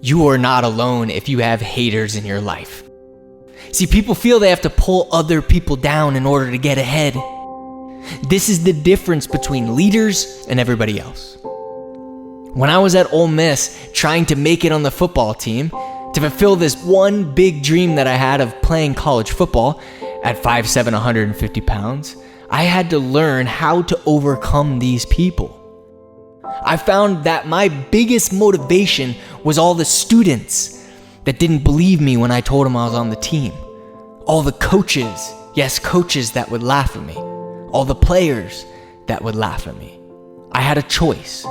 You are not alone if you have haters in your life. See, people feel they have to pull other people down in order to get ahead. This is the difference between leaders and everybody else. When I was at Ole Miss trying to make it on the football team, to fulfill this one big dream that I had of playing college football at 5'7", 150 pounds, I had to learn how to overcome these people. I found that my biggest motivation was all the students that didn't believe me when I told them I was on the team. All the coaches, yes, coaches that would laugh at me. All the players that would laugh at me. I had a choice.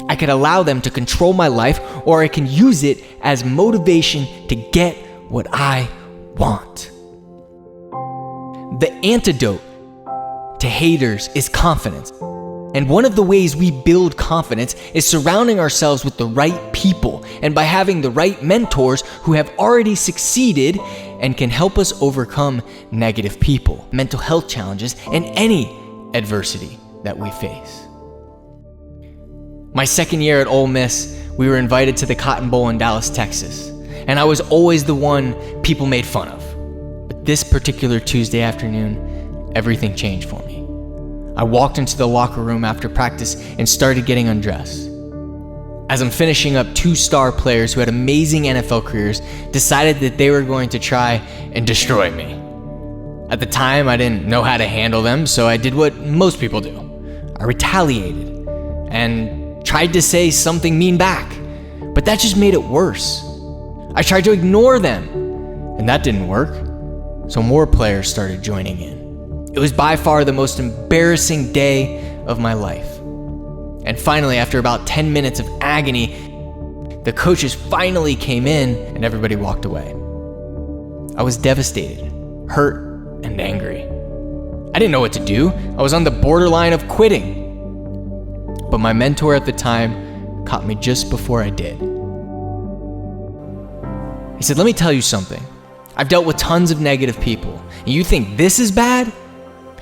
I could allow them to control my life, or I can use it as motivation to get what I want. The antidote to haters is confidence. And one of the ways we build confidence is surrounding ourselves with the right people and by having the right mentors who have already succeeded and can help us overcome negative people, mental health challenges, and any adversity that we face. My second year at Ole Miss, we were invited to the Cotton Bowl in Dallas, Texas, and I was always the one people made fun of. But this particular Tuesday afternoon, everything changed for me. I walked into the locker room after practice and started getting undressed. As I'm finishing up, 2 star players who had amazing NFL careers decided that they were going to try and destroy me. At the time, I didn't know how to handle them, so I did what most people do. I retaliated and tried to say something mean back, but that just made it worse. I tried to ignore them, and that didn't work, so more players started joining in. It was by far the most embarrassing day of my life. And finally, after about 10 minutes of agony, the coaches finally came in and everybody walked away. I was devastated, hurt, and angry. I didn't know what to do. I was on the borderline of quitting. But my mentor at the time caught me just before I did. He said, "Let me tell you something. I've dealt with tons of negative people, and you think this is bad?"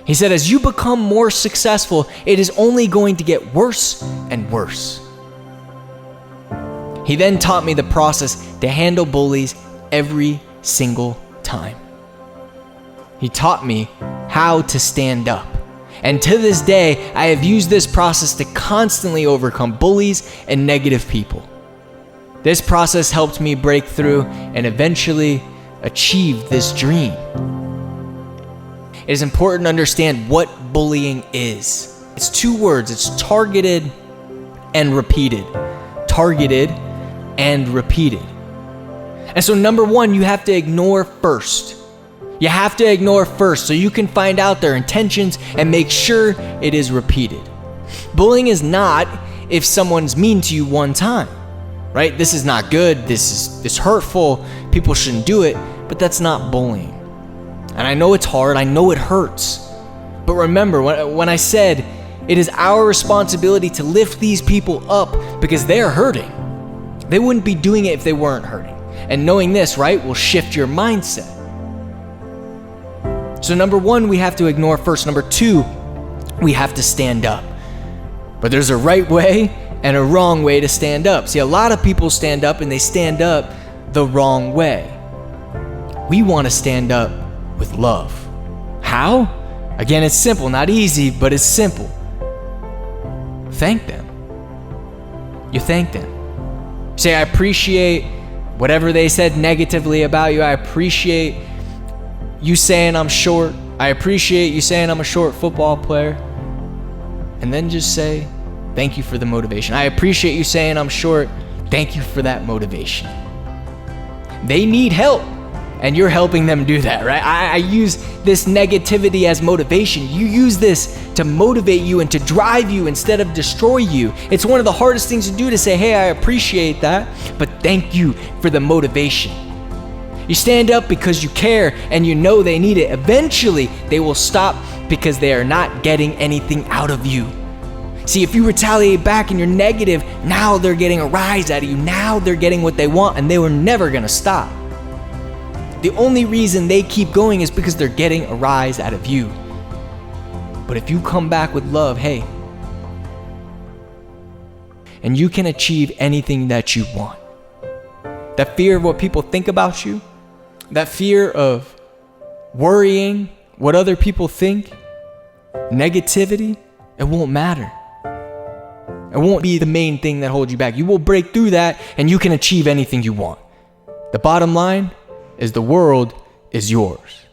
He said, "As you become more successful, it is only going to get worse and worse." He then taught me the process to handle bullies every single time. He taught me how to stand up. And to this day, I have used this process to constantly overcome bullies and negative people. This process helped me break through and eventually achieve this dream. It is important to understand what bullying is. It's 2 words. It's targeted and repeated. Targeted and repeated. And so number 1, you have to ignore first. You have to ignore first so you can find out their intentions and make sure it is repeated. Bullying is not if someone's mean to you one time, right? This is not good. This is hurtful. People shouldn't do it, but that's not bullying. And I know it's hard, I know it hurts. But remember, when I said it is our responsibility to lift these people up because they are hurting. They wouldn't be doing it if they weren't hurting. And knowing this, right, will shift your mindset. So number 1, we have to ignore first. Number 2, we have to stand up. But there's a right way and a wrong way to stand up. See, a lot of people stand up and they stand up the wrong way. We want to stand up with love. How? Again, it's simple, not easy, but it's simple. Thank them. You thank them. Say, I appreciate whatever they said negatively about you. I appreciate you saying I'm short. I appreciate you saying I'm a short football player. And then just say, thank you for the motivation. I appreciate you saying I'm short. Thank you for that motivation. They need help. And you're helping them do that, right? I use this negativity as motivation. You use this to motivate you and to drive you instead of destroy you. It's one of the hardest things to do to say, hey, I appreciate that, but thank you for the motivation. You stand up because you care and you know they need it. Eventually, they will stop because they are not getting anything out of you. See, if you retaliate back and you're negative, now they're getting a rise out of you. Now they're getting what they want and they were never gonna stop. The only reason they keep going is because they're getting a rise out of you. But if you come back with love, hey, and you can achieve anything that you want. that fear of what people think about you, that fear of worrying what other people think, negativity, it won't matter. It won't be the main thing that holds you back. You will break through that and you can achieve anything you want. The bottom line is the world is yours.